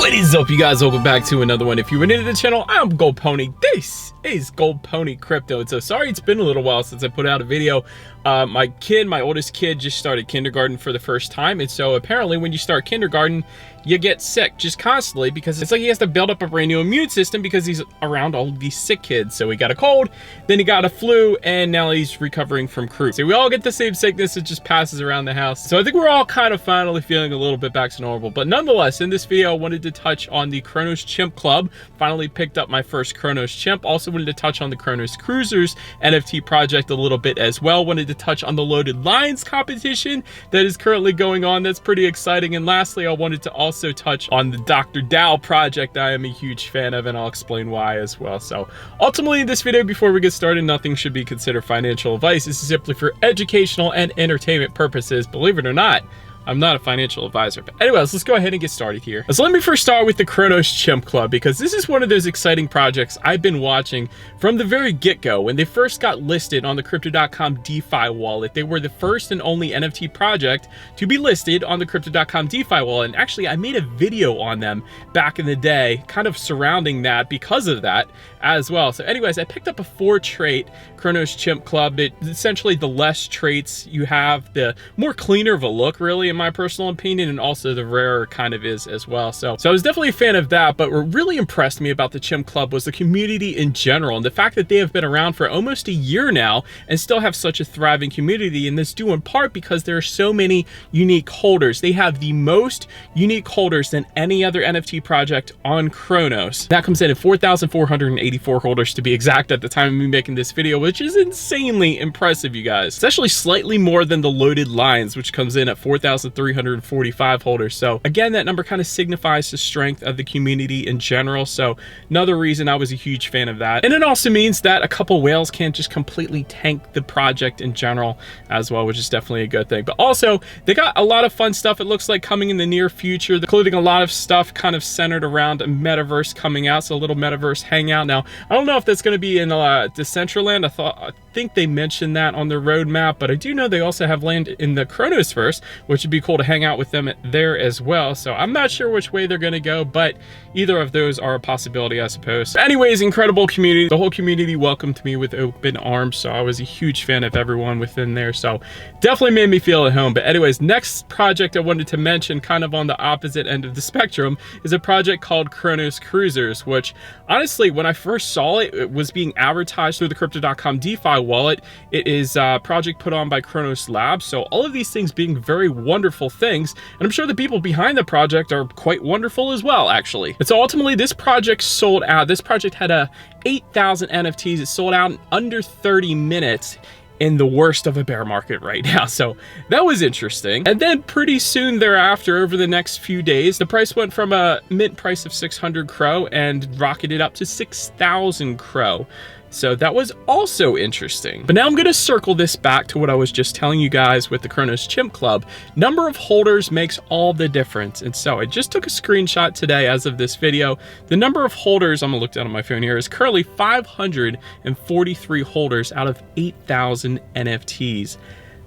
What is up, you guys? Welcome back to another one. If you were new to the channel, I'm Gold Pony. This is Gold Pony Crypto. And so sorry it's been a little while since I put out a video. My oldest kid just started kindergarten for the first time, and so apparently when you start kindergarten you get sick just constantly because it's like he has to build up a brand new immune system because he's around all of these sick kids. So he got a cold, then he got a flu, and now he's recovering from croup. So we all get the same sickness, it just passes around the house. So I think we're all kind of finally feeling a little bit back to normal. But nonetheless, in this video I wanted to touch on the Cronos Chimp Club. Finally picked up my first Cronos Chimp. Also wanted to touch on the Cronos Cruisers NFT project a little bit as well. Wanted to touch on the Loaded Lions competition that is currently going on. That's pretty exciting. And lastly, I wanted to also touch on the Dr. DAO project I am a huge fan of, and I'll explain why as well. So ultimately in this video, before we get started, nothing should be considered financial advice. This is simply for educational and entertainment purposes. Believe it or not, I'm not a financial advisor. But anyways, let's go ahead and get started here. So let me first start with the Cronos Chimp Club, because this is one of those exciting projects I've been watching from the very get-go. When they first got listed on the Crypto.com DeFi wallet, they were the first and only NFT project to be listed on the Crypto.com DeFi wallet. And actually, I made a video on them back in the day, kind of surrounding that because of that as well. So anyways, I picked up a 4-trait Cronos Chimp Club. It's essentially the less traits you have, the more cleaner of a look, really, in my personal opinion, and also the rarer kind of is as well. So I was definitely a fan of that. But what really impressed me about the Chimp Club was the community in general, and the fact that they have been around for almost a year now and still have such a thriving community. And this due in part because there are so many unique holders. They have the most unique holders than any other NFT project on Cronos. That comes in at 4,484 holders to be exact at the time of me making this video, which is insanely impressive, you guys. It's actually slightly more than the Loaded Lions, which comes in at 4,345 holders. So again, that number kind of signifies the strength of the community in general. So another reason I was a huge fan of that. And it also means that a couple whales can't just completely tank the project in general as well, which is definitely a good thing. But also, they got a lot of fun stuff, it looks like, coming in the near future, including a lot of stuff kind of centered around a metaverse coming out. So a little metaverse hangout. Now, I don't know if that's going to be in Decentralized. I think they mentioned that on their roadmap, but I do know they also have land in the Cronosverse, which would be cool to hang out with them there as well. So I'm not sure which way they're going to go, but either of those are a possibility, I suppose. So anyways, incredible community. The whole community welcomed me with open arms, so I was a huge fan of everyone within there. So definitely made me feel at home. But anyways, next project I wanted to mention, kind of on the opposite end of the spectrum, is a project called Cronos Cruisers, which honestly, when I first saw it, it was being advertised through the Crypto.com DeFi wallet. It is a project put on by Cronos Labs. So all of these things being very wonderful things, and I'm sure the people behind the project are quite wonderful as well, actually. And so ultimately, this project sold out. This project had 8,000 NFTs. It sold out in under 30 minutes in the worst of a bear market right now. So that was interesting. And then pretty soon thereafter, over the next few days, the price went from a mint price of 600 Crow and rocketed up to 6,000 Crow. So that was also interesting. But now I'm going to circle this back to what I was just telling you guys with the Cronos Chimp Club. Number of holders makes all the difference. And so I just took a screenshot today as of this video. The number of holders, I'm going to look down on my phone here, is currently 543 holders out of 8,000 NFTs.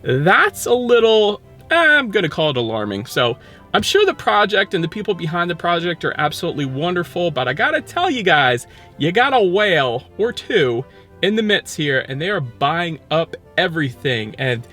That's a little, I'm going to call it alarming. So I'm sure the project and the people behind the project are absolutely wonderful, but I gotta tell you guys, you got a whale or two in the midst here, and they are buying up everything. And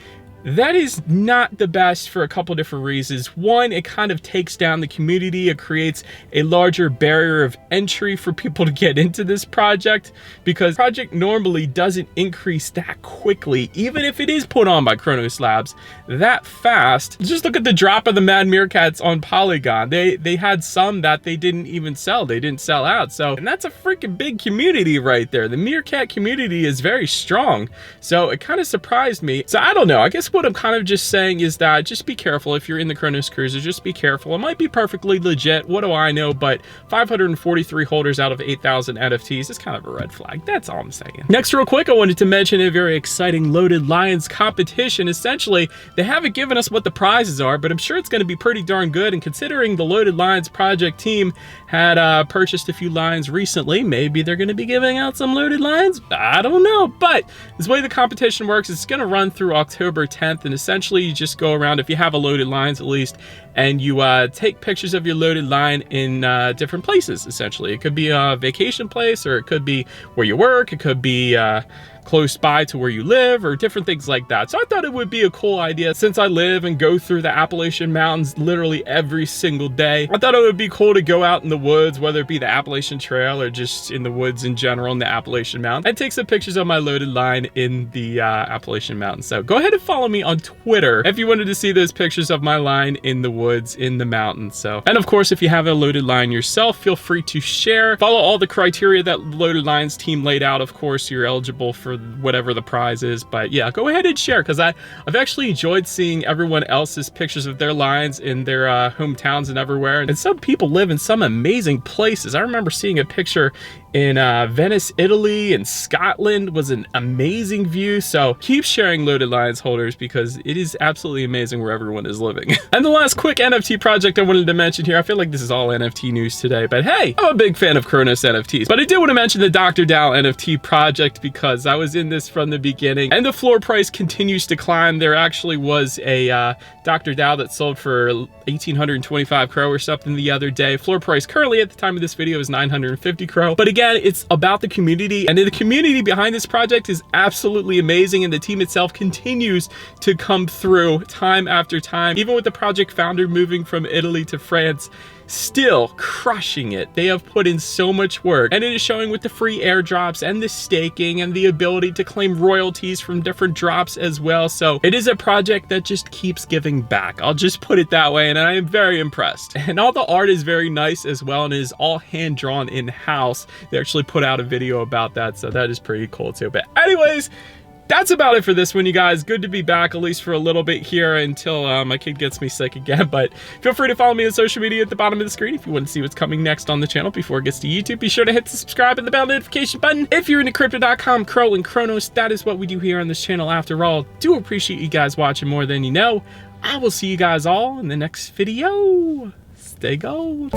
that is not the best for a couple different reasons. One, it kind of takes down the community. It creates a larger barrier of entry for people to get into this project, because the project normally doesn't increase that quickly, even if it is put on by Cronos Labs that fast. Just look at the drop of the Mad Meerkats on Polygon. They had some that they didn't even sell. They didn't sell out. So, and that's a freaking big community right there. The Meerkat community is very strong. So it kind of surprised me. So I don't know. I guess what I'm kind of just saying is that just be careful if you're in the Cronos Cruisers. Just be careful. It might be perfectly legit. What do I know? But 543 holders out of 8,000 NFTs is kind of a red flag. That's all I'm saying. Next, real quick, I wanted to mention a very exciting Loaded Lions competition. Essentially, they haven't given us what the prizes are, but I'm sure it's going to be pretty darn good. And considering the Loaded Lions project team had purchased a few lions recently, maybe they're going to be giving out some Loaded Lions. I don't know. But this way the competition works, it's going to run through October 10th. 10th, and essentially you just go around, if you have a loaded lines at least, and you take pictures of your loaded line in different places. Essentially, it could be a vacation place, or it could be where you work, it could be close by to where you live, or different things like that. So I thought it would be a cool idea, since I live and go through the Appalachian Mountains literally every single day. I thought it would be cool to go out in the woods, whether it be the Appalachian Trail or just in the woods in general in the Appalachian Mountains, and take some pictures of my loaded line in the Appalachian Mountains. So go ahead and follow me on Twitter if you wanted to see those pictures of my line in the woods in the mountains. So, and of course, if you have a loaded line yourself, feel free to share. Follow all the criteria that Loaded Lines team laid out. Of course, you're eligible for whatever the prize is, but yeah, go ahead and share, because I've actually enjoyed seeing everyone else's pictures of their lines in their hometowns and everywhere. And some people live in some amazing places. I remember seeing a picture in Venice, Italy, and Scotland was an amazing view. So keep sharing Loaded Lines holders, because it is absolutely amazing where everyone is living. And the last quick NFT project I wanted to mention here, I feel like this is all NFT news today, but hey, I'm a big fan of Cronos NFTs, but I do want to mention the Dr. Dow NFT project, because I was in this from the beginning and the floor price continues to climb. There actually was a Dr. Dow that sold for 1,825 crow or something the other day. Floor price currently at the time of this video is 950 crow. But again, it's about the community, and the community behind this project is absolutely amazing, and the team itself continues to come through time after time. Even with the project founder moving from Italy to France, still crushing it. They have put in so much work, and it is showing with the free airdrops and the staking and the ability to claim royalties from different drops as well. So it is a project that just keeps giving back. I'll just put it that way, and I am very impressed. And all the art is very nice as well, and it is all hand drawn in-house. They actually put out a video about that, so that is pretty cool too. But anyways, that's about it for this one, you guys. Good to be back, at least for a little bit here, until my kid gets me sick again. But feel free to follow me on social media at the bottom of the screen if you want to see what's coming next on the channel before it gets to YouTube. Be sure to hit the subscribe and the bell notification button. If you're into crypto.com, Crow, and Cronos, that is what we do here on this channel after all. Do appreciate you guys watching more than you know. I will see you guys all in the next video. Stay gold.